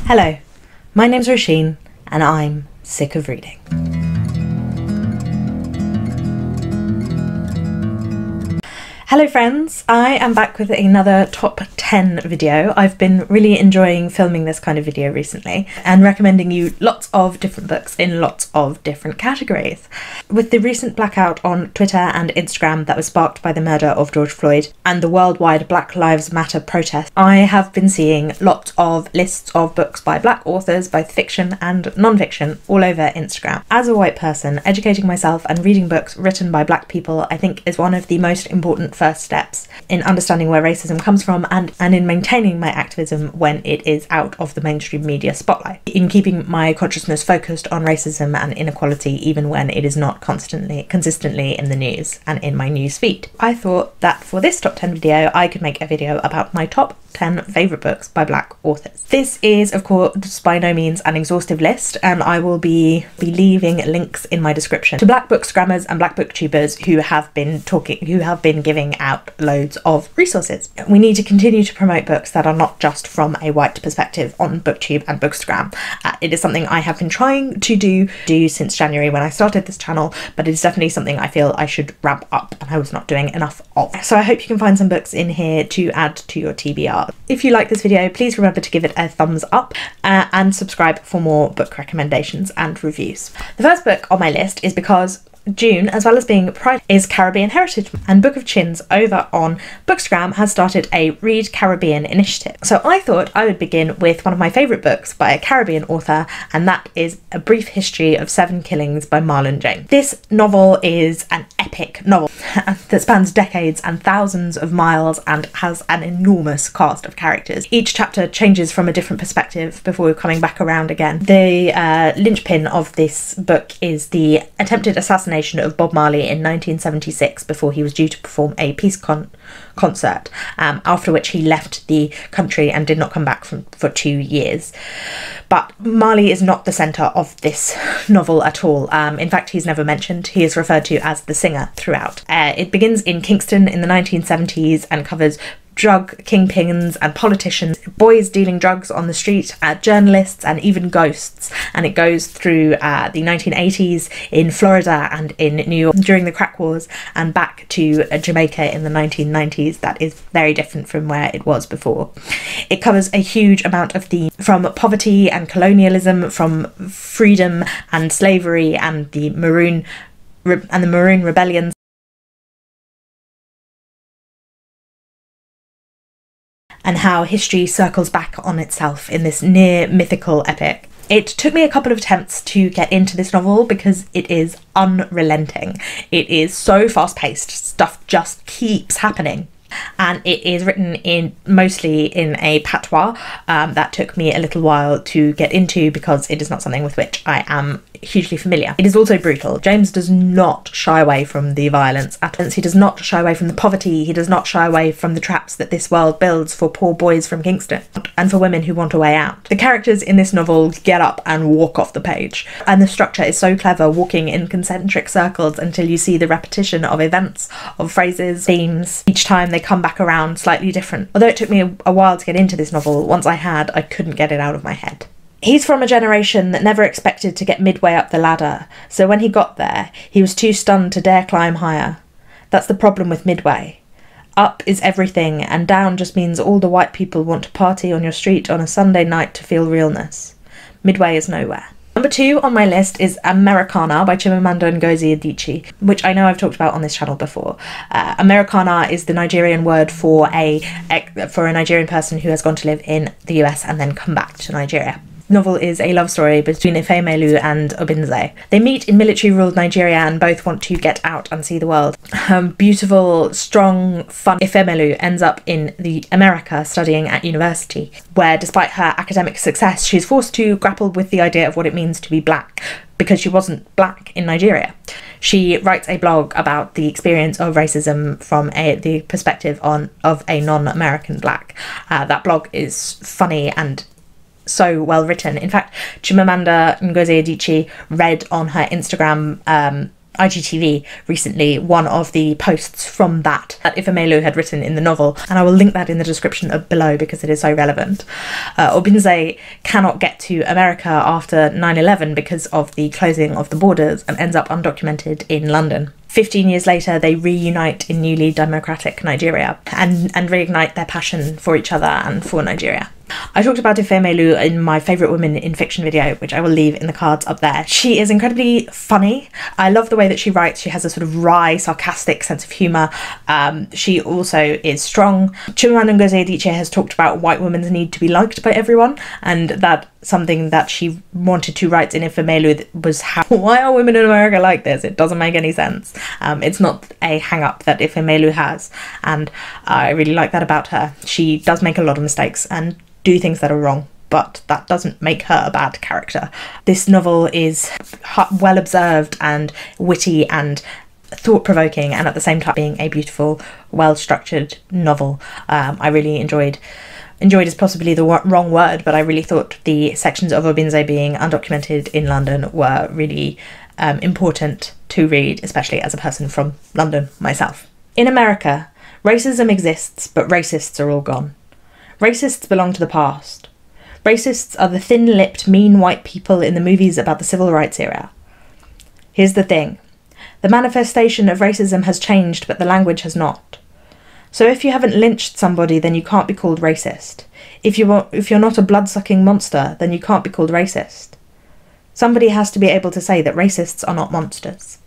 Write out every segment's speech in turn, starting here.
Hello, my name's Roisin and I'm sick of reading. Hello friends, I am back with another top 10 video. I've been really enjoying filming this kind of video recently and recommending you lots of different books in lots of different categories. With the recent blackout on Twitter and Instagram that was sparked by the murder of George Floyd and the worldwide Black Lives Matter protest, I have been seeing lots of lists of books by black authors, both fiction and non-fiction, all over Instagram. As a white person, educating myself and reading books written by black people I think is one of the most important first steps in understanding where racism comes from and in maintaining my activism when it is out of the mainstream media spotlight, in keeping my consciousness focused on racism and inequality even when it is not consistently in the news and in my news feed. I thought that for this top 10 video I could make a video about my top 10 favourite books by black authors. This is of course by no means an exhaustive list, and I will be leaving links in my description to black booksgrammers and black booktubers who have been giving out loads of resources. We need to continue to promote books that are not just from a white perspective on booktube and bookstagram. It is something I have been trying to do since January when I started this channel, but it is definitely something I feel I should ramp up and I was not doing enough of. So I hope you can find some books in here to add to your TBR. If you like this video, please remember to give it a thumbs up and subscribe for more book recommendations and reviews. The first book on my list is because June, as well as being Pride, is Caribbean Heritage, and Book of Chins over on Bookstagram has started a Read Caribbean initiative. So I thought I would begin with one of my favourite books by a Caribbean author, and that is A Brief History of 7 Killings by Marlon James. This novel is an epic novel that spans decades and thousands of miles and has an enormous cast of characters. Each chapter changes from a different perspective before coming back around again. The linchpin of this book is the attempted assassination of Bob Marley in 1976 before he was due to perform a peace concert, after which he left the country and did not come back for 2 years. But Marley is not the centre of this novel at all. In fact, he's never mentioned. He is referred to as the singer throughout. It begins in Kingston in the 1970s and covers drug kingpins and politicians, boys dealing drugs on the street, journalists and even ghosts, and it goes through the 1980s in Florida and in New York during the crack wars, and back to Jamaica in the 1990s. That is very different from where it was before. It covers a huge amount of themes, from poverty and colonialism, from freedom and slavery and the Maroon rebellions, and how history circles back on itself in this near mythical epic. It took me a couple of attempts to get into this novel because it is unrelenting. It is so fast-paced, stuff just keeps happening. And it is written mostly in a patois that took me a little while to get into because it is not something with which I am hugely familiar. It is also brutal. James does not shy away from the violence at all. He does not shy away from the poverty. He does not shy away from the traps that this world builds for poor boys from Kingston and for women who want a way out. The characters in this novel get up and walk off the page, and the structure is so clever, walking in concentric circles until you see the repetition of events, of phrases, themes. Each time they come back around slightly different. Although it took me a while to get into this novel, once I couldn't get it out of my head. He's from a generation that never expected to get midway up the ladder, so when he got there, he was too stunned to dare climb higher. That's the problem with midway. Up is everything, and down just means all the white people want to party on your street on a Sunday night to feel realness. Midway is nowhere. Number 2 on my list is Americanah by Chimamanda Ngozie Adichie, which I know I've talked about on this channel before. Americanah is the Nigerian word for a Nigerian person who has gone to live in the US and then come back to Nigeria. Novel is a love story between Ifemelu and Obinze. They meet in military-ruled Nigeria and both want to get out and see the world. Beautiful, strong, fun Ifemelu ends up in America studying at university, where despite her academic success, she's forced to grapple with the idea of what it means to be black, because she wasn't black in Nigeria. She writes a blog about the experience of racism from the perspective of a non-American black. That blog is funny and so well written. In fact, Chimamanda Ngozi Adichie read on her Instagram IGTV recently one of the posts from that Ifemelu had written in the novel, and I will link that in the description below because it is so relevant. Obinze cannot get to America after 9/11 because of the closing of the borders and ends up undocumented in London. 15 years later, they reunite in newly democratic Nigeria and reignite their passion for each other and for Nigeria. I talked about Ifemelu in my favourite women in fiction video, which I will leave in the cards up there. She is incredibly funny. I love the way that she writes. She has a sort of wry, sarcastic sense of humour. She also is strong. Chimamanda Ngozie Adichie has talked about white women's need to be liked by everyone, and that something that she wanted to write in Ifemelu was why are women in America like this? It doesn't make any sense. It's not a hang-up that Ifemelu has, and I really like that about her. She does make a lot of mistakes and do things that are wrong, but that doesn't make her a bad character. This novel is well observed and witty and thought-provoking, and at the same time being a beautiful, well-structured novel. I really enjoyed is possibly the wrong word, but I really thought the sections of Obinze being undocumented in London were really important to read, especially as a person from London myself. In America, racism exists, but racists are all gone. Racists belong to the past. Racists are the thin-lipped, mean white people in the movies about the civil rights era. Here's the thing. The manifestation of racism has changed, but the language has not. So if you haven't lynched somebody, then you can't be called racist. If you're not a blood-sucking monster, then you can't be called racist. Somebody has to be able to say that racists are not monsters.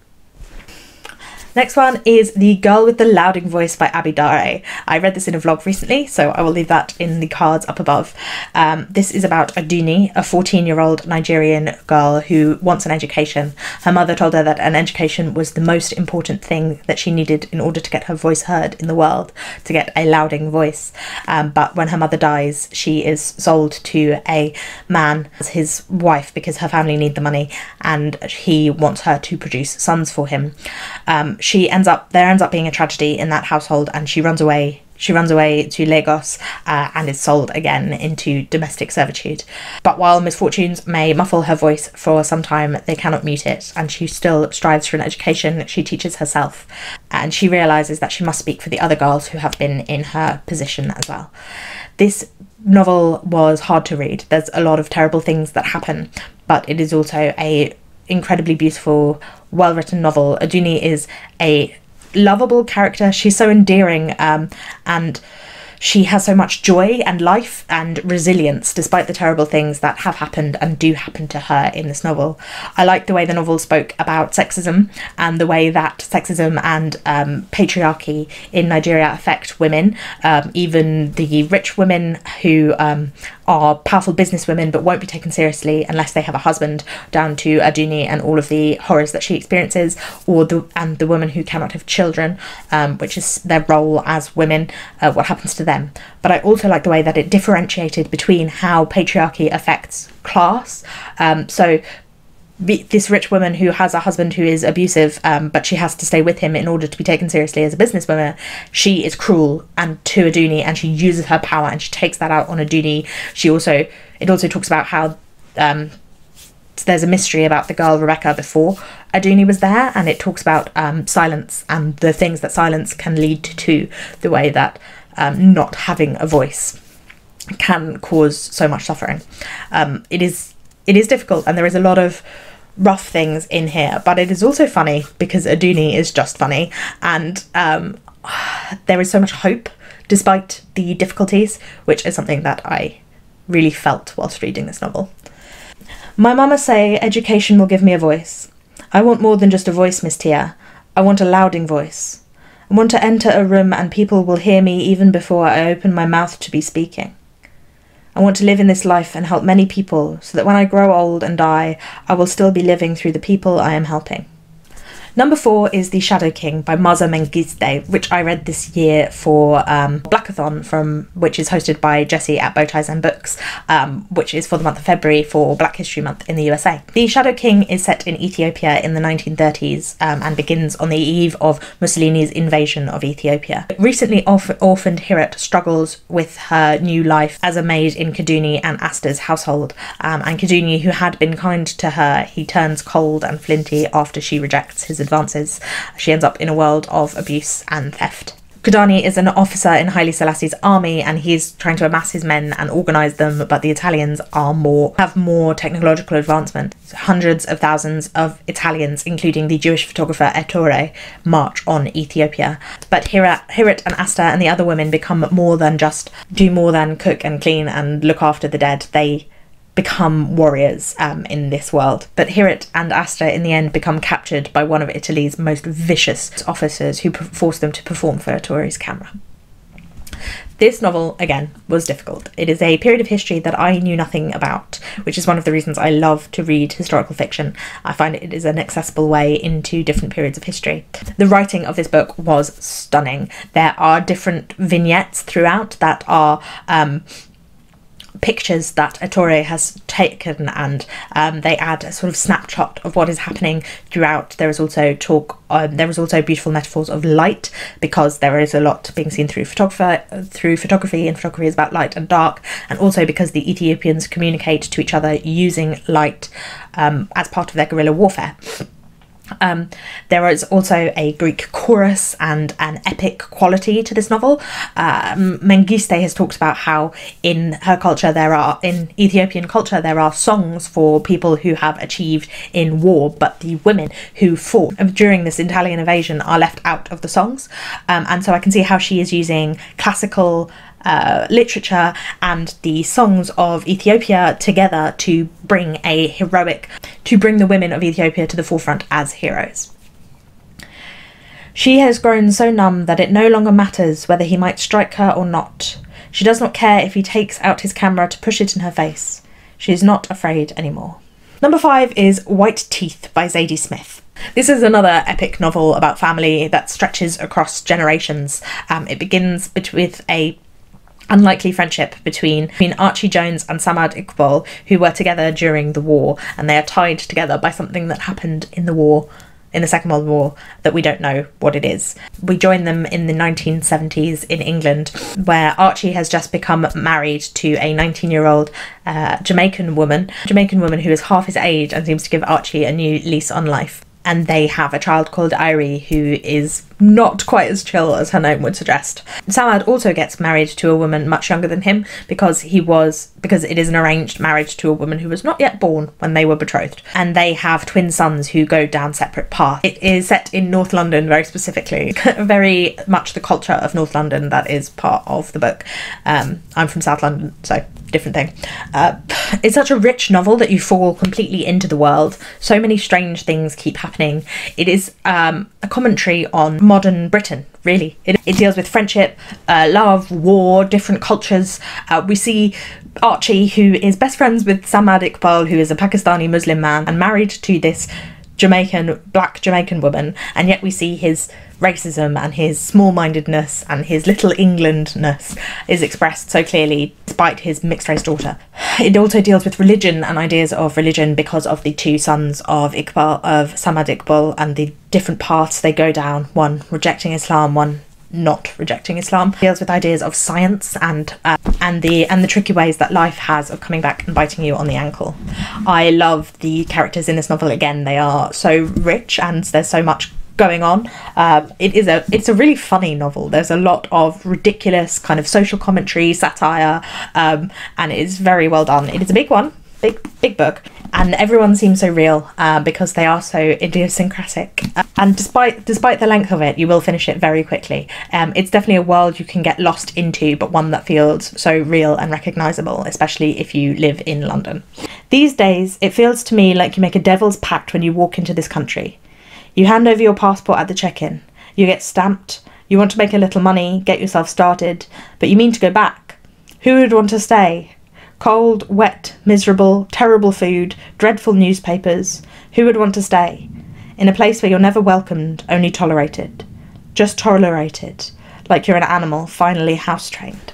Next one is The Girl with the Loudoun Voice by Abbi. I read this in a vlog recently, so I will leave that in the cards up above. This is about Aduni, a 14-year-old Nigerian girl who wants an education. Her mother told her that an education was the most important thing that she needed in order to get her voice heard in the world, to get a Loudoun voice. But when her mother dies, she is sold to a man as his wife because her family need the money, and he wants her to produce sons for him. There ends up being a tragedy in that household, and she runs away to Lagos and is sold again into domestic servitude. But while misfortunes may muffle her voice for some time, they cannot mute it, and she still strives for an education. She teaches herself, and she realises that she must speak for the other girls who have been in her position as well. This novel was hard to read. There's a lot of terrible things that happen, but it is also a incredibly beautiful, well-written novel. Aduni is a lovable character. She's so endearing, and she has so much joy and life and resilience despite the terrible things that have happened and do happen to her in this novel. I like the way the novel spoke about sexism and the way that sexism and patriarchy in Nigeria affect women, even the rich women who are powerful business women but won't be taken seriously unless they have a husband, down to Aduni and all of the horrors that she experiences, and the women who cannot have children, which is their role as women, what happens to them. But I also like the way that it differentiated between how patriarchy affects class. So this rich woman who has a husband who is abusive, but she has to stay with him in order to be taken seriously as a businesswoman, she is cruel and to Aduni, and she uses her power and she takes that out on Aduni. It also talks about how there's a mystery about the girl Rebecca before Aduni was there, and it talks about silence and the things that silence can lead to, the way that not having a voice can cause so much suffering. It is difficult, and there is a lot of rough things in here, but it is also funny because Aduni is just funny, and there is so much hope despite the difficulties, which is something that I really felt whilst reading this novel. My mama say education will give me a voice. I want more than just a voice, Miss Tia. I want a Loudoun voice. I want to enter a room and people will hear me even before I open my mouth to be speaking. I want to live in this life and help many people so that when I grow old and die, I will still be living through the people I am helping. Number 4 is The Shadow King by Maaza Mengiste, which I read this year for Blackathon, which is hosted by Jessie at Bowties and Books, which is for the month of February for Black History Month in the USA. The Shadow King is set in Ethiopia in the 1930s and begins on the eve of Mussolini's invasion of Ethiopia. Recently orphaned Hirat struggles with her new life as a maid in Kaduni and Asta's household, and Kaduni, who had been kind to her, he turns cold and flinty after she rejects his advances. She ends up in a world of abuse and theft. Kidani is an officer in Haile Selassie's army, and he's trying to amass his men and organise them, but the Italians have more technological advancement. So hundreds of thousands of Italians, including the Jewish photographer Audre, march on Ethiopia. But Hirit and Asta and the other women become do more than cook and clean and look after the dead. They become warriors in this world. But Hirit and Asta in the end become captured by one of Italy's most vicious officers, who force them to perform for Aure's camera. This novel, again, was difficult. It is a period of history that I knew nothing about, which is one of the reasons I love to read historical fiction. I find it is an accessible way into different periods of history. The writing of this book was stunning. There are different vignettes throughout that are pictures that Audre has taken, and they add a sort of snapshot of what is happening throughout. There is also beautiful metaphors of light, because there is a lot being seen through photography, and photography is about light and dark, and also because the Ethiopians communicate to each other using light as part of their guerrilla warfare. There is also a Greek chorus and an epic quality to this novel. Mengiste has talked about how in Ethiopian culture there are songs for people who have achieved in war, but the women who fought during this Italian invasion are left out of the songs. And so I can see how she is using classical literature and the songs of Ethiopia together to bring the women of Ethiopia to the forefront as heroes. She has grown so numb that it no longer matters whether he might strike her or not. She does not care if he takes out his camera to push it in her face. She is not afraid anymore. Number 5 is White Teeth by Zadie Smith. This is another epic novel about family that stretches across generations. It begins with a unlikely friendship between Archie Jones and Samad Iqbal, who were together during the war, and they are tied together by something that happened in the Second World War that we don't know what it is. We join them in the 1970s in England, where Archie has just become married to a 19-year-old Jamaican woman who is half his age and seems to give Archie a new lease on life. And they have a child called Irie, who is not quite as chill as her name would suggest. Samad also gets married to a woman much younger than him, because it is an arranged marriage to a woman who was not yet born when they were betrothed. And they have twin sons who go down separate paths. It is set in North London, very specifically. Very much the culture of North London that is part of the book. I'm from South London, so different thing. It's such a rich novel that you fall completely into the world. So many strange things keep happening. It is a commentary on modern Britain, really. It deals with friendship, love, war, different cultures. We see Archie, who is best friends with Samad Iqbal, who is a Pakistani Muslim man and married to this black Jamaican woman, and yet we see his racism and his small-mindedness and his little Englandness is expressed so clearly despite his mixed-race daughter. It also deals with religion and ideas of religion because of the two sons of Samad Iqbal, and the different paths they go down, one rejecting Islam, one not rejecting Islam. It deals with ideas of science and the tricky ways that life has of coming back and biting you on the ankle. I love the characters in this novel. Again, they are so rich and there's so much going on. It's a really funny novel. There's a lot of ridiculous kind of social commentary, satire, and it is very well done. It is a big one, big book, and everyone seems so real because they are so idiosyncratic. And despite the length of it, you will finish it very quickly. It's definitely a world you can get lost into, but one that feels so real and recognisable, especially if you live in London. These days, it feels to me like you make a devil's pact when you walk into this country. You hand over your passport at the check-in. You get stamped. You want to make a little money, get yourself started, but you mean to go back. Who would want to stay? Cold, wet, miserable, terrible food, dreadful newspapers. Who would want to stay? In a place where you're never welcomed, only tolerated. Just tolerated, like you're an animal finally house-trained.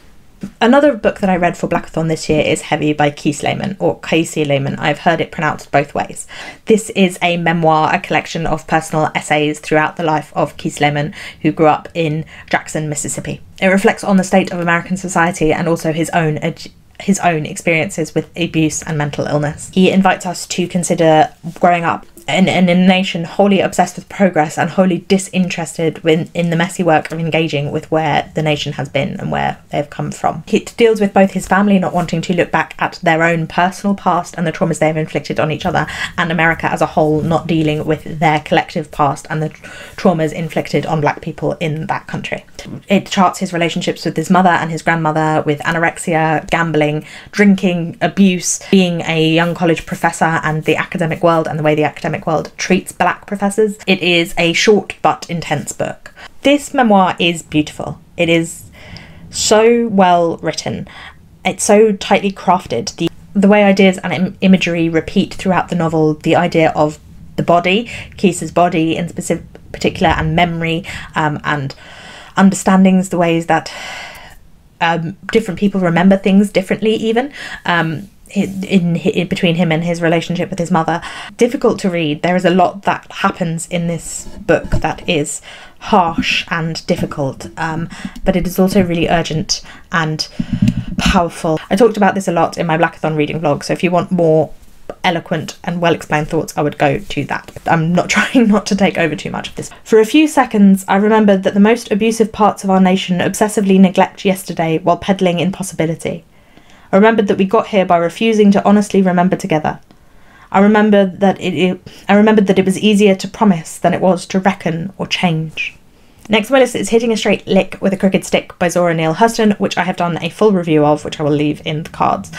Another book that I read for Blackathon this year is Heavy by Kiese Laymon, or Kiese Laymon. I've heard it pronounced both ways. This is a memoir, a collection of personal essays throughout the life of Kiese Laymon, who grew up in Jackson, Mississippi. It reflects on the state of American society and also his own experiences with abuse and mental illness. He invites us to consider growing up in a nation wholly obsessed with progress and wholly disinterested in the messy work of engaging with where the nation has been and where they've come from. It deals with both his family not wanting to look back at their own personal past and the traumas they have inflicted on each other, and America as a whole not dealing with their collective past and the traumas inflicted on black people in that country. It charts his relationships with his mother and his grandmother, with anorexia, gambling, drinking, abuse, being a young college professor, and the academic world and the way the academic world treats black professors. It is a short but intense book. This memoir is beautiful. It is so well written. It's so tightly crafted. The way ideas and imagery repeat throughout the novel, the idea of the body, Kiese's body in particular, and memory, and understandings, the ways that different people remember things differently, even in between him and his relationship with his mother. Difficult to read. There is a lot that happens in this book that is harsh and difficult, but it is also really urgent and powerful. I talked about this a lot in my Blackathon reading vlog, so if you want more eloquent and well explained thoughts, I would go to that. I'm not trying not to take over too much of this. For a few seconds I remembered that the most abusive parts of our nation obsessively neglect yesterday while peddling impossibility. I remembered that we got here by refusing to honestly remember together. I remembered that it was easier to promise than it was to reckon or change. Next on my list is Hitting a Straight Lick with a Crooked Stick by Zora Neale Hurston, which I have done a full review of, which I will leave in the cards.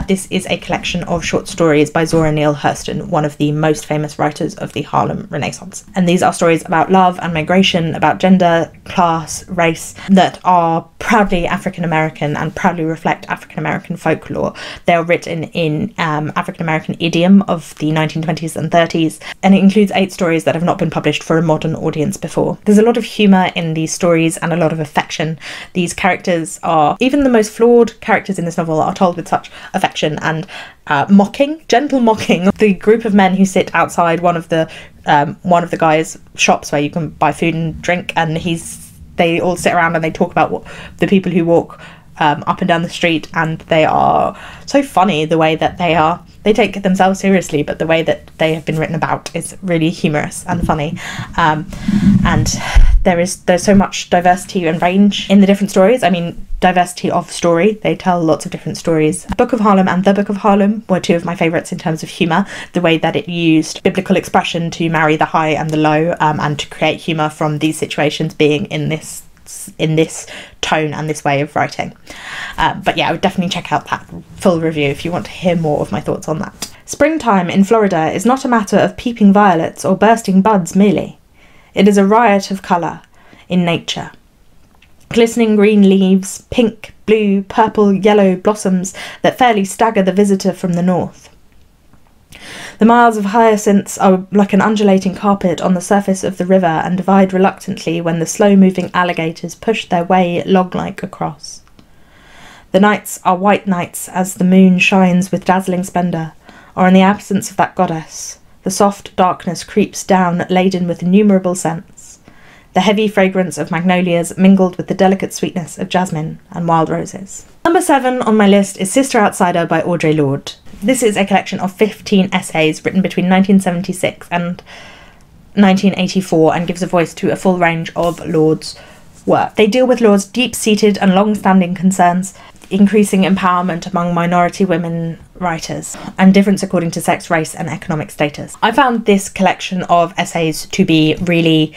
This is a collection of short stories by Zora Neale Hurston, one of the most famous writers of the Harlem Renaissance. And these are stories about love and migration, about gender, class, race, that are proudly African-American and proudly reflect African-American folklore. They are written in African-American idiom of the 1920s and 30s, and it includes 8 stories that have not been published for a modern audience before. There's a lot of humour in these stories and a lot of affection. These characters are, even the most flawed characters in this novel, are told with such affection and gentle mocking. The group of men who sit outside one of the guys' shops where you can buy food and drink, and they all sit around and they talk about the people who walk up and down the street, and they are so funny the way that they take themselves seriously, but the way that they have been written about is really humorous and funny. And there's so much diversity and range in the different stories. I mean, diversity of story. They tell lots of different stories. Book of Harlem and The Book of Harlem were 2 of my favourites in terms of humour. The way that it used biblical expression to marry the high and the low, and to create humour from these situations being in this tone and this way of writing. But yeah, I would definitely check out that full review if you want to hear more of my thoughts on that. Springtime in Florida is not a matter of peeping violets or bursting buds merely. It is a riot of colour in nature. Glistening green leaves, pink, blue, purple, yellow blossoms that fairly stagger the visitor from the north. The miles of hyacinths are like an undulating carpet on the surface of the river and divide reluctantly when the slow-moving alligators push their way log-like across. The nights are white nights as the moon shines with dazzling splendour, or in the absence of that goddess, the soft darkness creeps down laden with innumerable scents, the heavy fragrance of magnolias mingled with the delicate sweetness of jasmine and wild roses. Number 7 on my list is Sister Outsider by Audre Lorde. This is a collection of 15 essays written between 1976 and 1984 and gives a voice to a full range of Lorde's work. They deal with Lorde's deep-seated and long-standing concerns, increasing empowerment among minority women writers, and difference according to sex, race and economic status. I found this collection of essays to be really,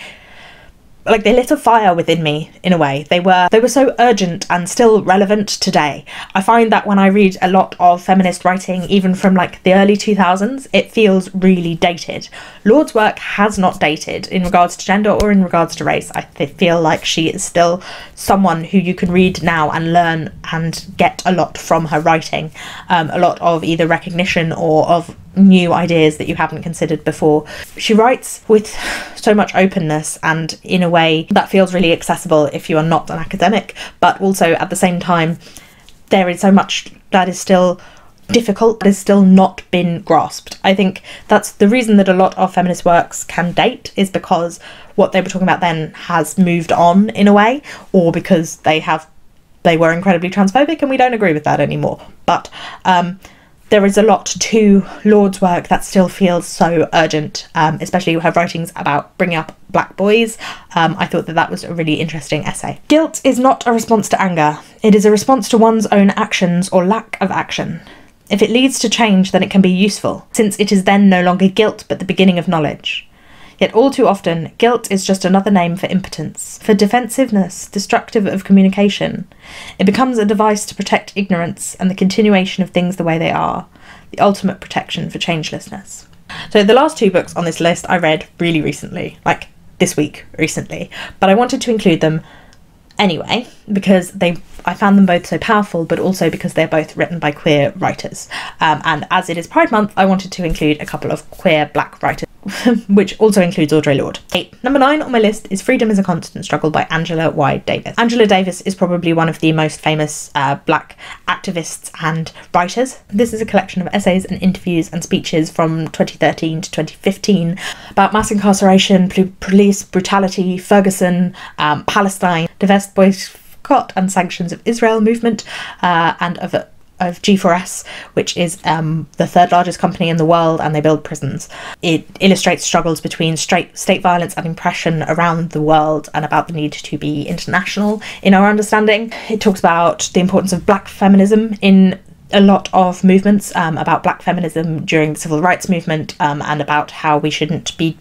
like, they lit a fire within me in a way. They were so urgent and still relevant today. I find that when I read a lot of feminist writing, even from like the early 2000s, it feels really dated. Lorde's work has not dated in regards to gender or in regards to race. I feel like she is still someone who you can read now and learn and get a lot from her writing. A lot of either recognition or of new ideas that you haven't considered before. She writes with so much openness and in a way that feels really accessible if you are not an academic, but also at the same time there is so much that is still difficult, that has still not been grasped. I think that's the reason that a lot of feminist works can date, is because what they were talking about then has moved on in a way, or because they were incredibly transphobic and we don't agree with that anymore. But There is a lot to Lorde's work that still feels so urgent, especially her writings about bringing up black boys. I thought that that was a really interesting essay. Guilt is not a response to anger. It is a response to one's own actions or lack of action. If it leads to change, then it can be useful, since it is then no longer guilt but the beginning of knowledge. Yet all too often, guilt is just another name for impotence, for defensiveness, destructive of communication. It becomes a device to protect ignorance and the continuation of things the way they are, the ultimate protection for changelessness. So the last two books on this list I read really recently, like this week recently, but I wanted to include them anyway because I found them both so powerful, but also because they're both written by queer writers. And as it is Pride Month, I wanted to include a couple of queer black writers, which also includes Audre Lorde. Number 9 on my list is Freedom is a Constant Struggle by Angela Y. Davis. Angela Davis is probably one of the most famous black activists and writers. This is a collection of essays and interviews and speeches from 2013 to 2015 about mass incarceration, police brutality, Ferguson, Palestine, divest boycott and sanctions of Israel movement, and of G4S, which is the third largest company in the world, and they build prisons. It illustrates struggles between state violence and oppression around the world and about the need to be international in our understanding. It talks about the importance of black feminism in a lot of movements, about black feminism during the civil rights movement, and about how we shouldn't be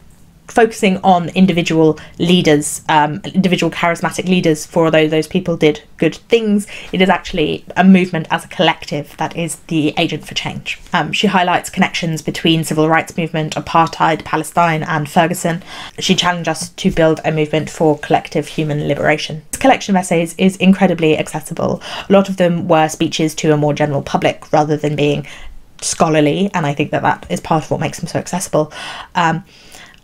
focusing on individual leaders, individual charismatic leaders, for although those people did good things, it is actually a movement as a collective that is the agent for change. She highlights connections between civil rights movement, apartheid, Palestine and Ferguson. She challenged us to build a movement for collective human liberation. This collection of essays is incredibly accessible. A lot of them were speeches to a more general public rather than being scholarly, and I think that that is part of what makes them so accessible.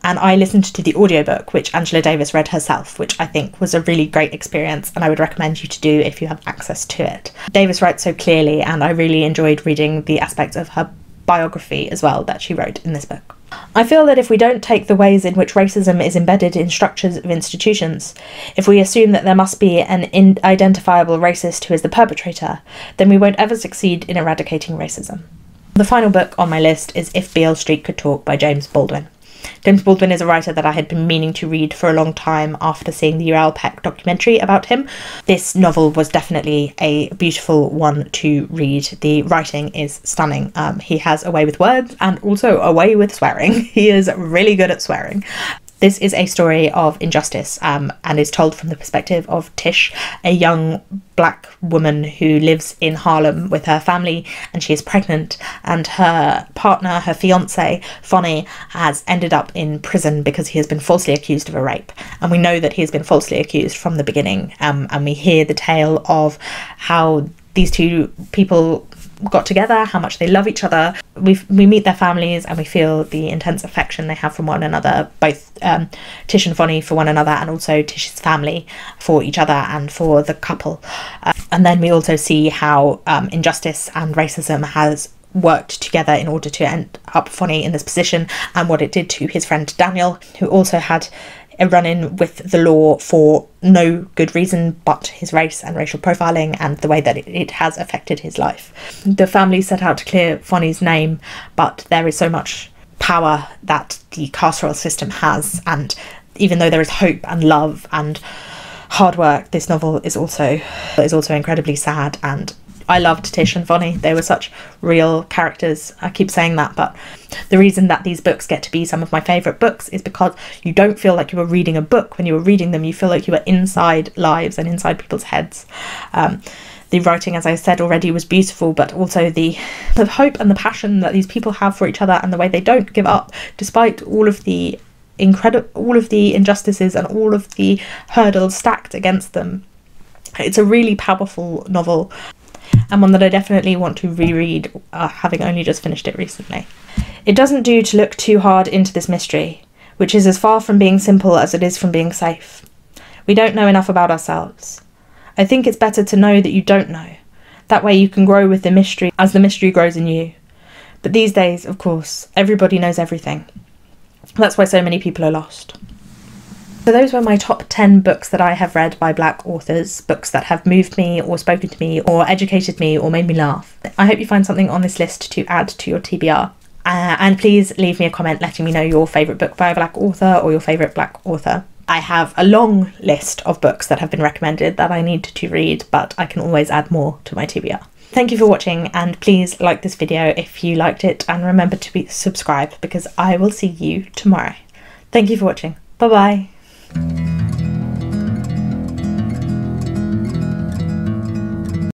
And I listened to the audiobook, which Angela Davis read herself, which I think was a really great experience, and I would recommend you to do if you have access to it. Davis writes so clearly, and I really enjoyed reading the aspects of her biography as well that she wrote in this book. I feel that if we don't take the ways in which racism is embedded in structures of institutions, if we assume that there must be an identifiable racist who is the perpetrator, then we won't ever succeed in eradicating racism. The final book on my list is If Beale Street Could Talk by James Baldwin. James Baldwin is a writer that I had been meaning to read for a long time after seeing the Uriel Peck documentary about him. This novel was definitely a beautiful one to read. The writing is stunning. He has a way with words and also a way with swearing. He is really good at swearing. This is a story of injustice, and is told from the perspective of Tish, a young black woman who lives in Harlem with her family, and she is pregnant, and her partner, her fiance, Fonny, has ended up in prison because he has been falsely accused of a rape. And we know that he has been falsely accused from the beginning, and we hear the tale of how these two people got together, how much they love each other. We meet their families and we feel the intense affection they have from one another, both Tish and Fonny for one another, and also Tish's family for each other and for the couple. And then we also see how injustice and racism has worked together in order to end up Fonny in this position, and what it did to his friend Daniel, who also had a run-in with the law for no good reason but his race and racial profiling, and the way that it has affected his life. The family set out to clear Fonny's name, but there is so much power that the carceral system has, and even though there is hope and love and hard work, this novel is also incredibly sad. And I loved Tish and Fonny. They were such real characters. I keep saying that, but the reason that these books get to be some of my favourite books is because you don't feel like you were reading a book. When you were reading them, you feel like you were inside lives and inside people's heads. The writing, as I said already, was beautiful, but also the hope and the passion that these people have for each other, and the way they don't give up despite all of the injustices and all of the hurdles stacked against them. It's a really powerful novel, and one that I definitely want to reread, having only just finished it recently. It doesn't do to look too hard into this mystery, which is as far from being simple as it is from being safe. We don't know enough about ourselves. I think it's better to know that you don't know. That way you can grow with the mystery as the mystery grows in you. But these days, of course, everybody knows everything. That's why so many people are lost. So those were my top 10 books that I have read by Black authors, books that have moved me or spoken to me or educated me or made me laugh. I hope you find something on this list to add to your TBR. And please leave me a comment letting me know your favourite book by a Black author or your favourite Black author. I have a long list of books that have been recommended that I need to read, but I can always add more to my TBR. Thank you for watching, and please like this video if you liked it, and remember to subscribe because I will see you tomorrow. Thank you for watching. Bye bye.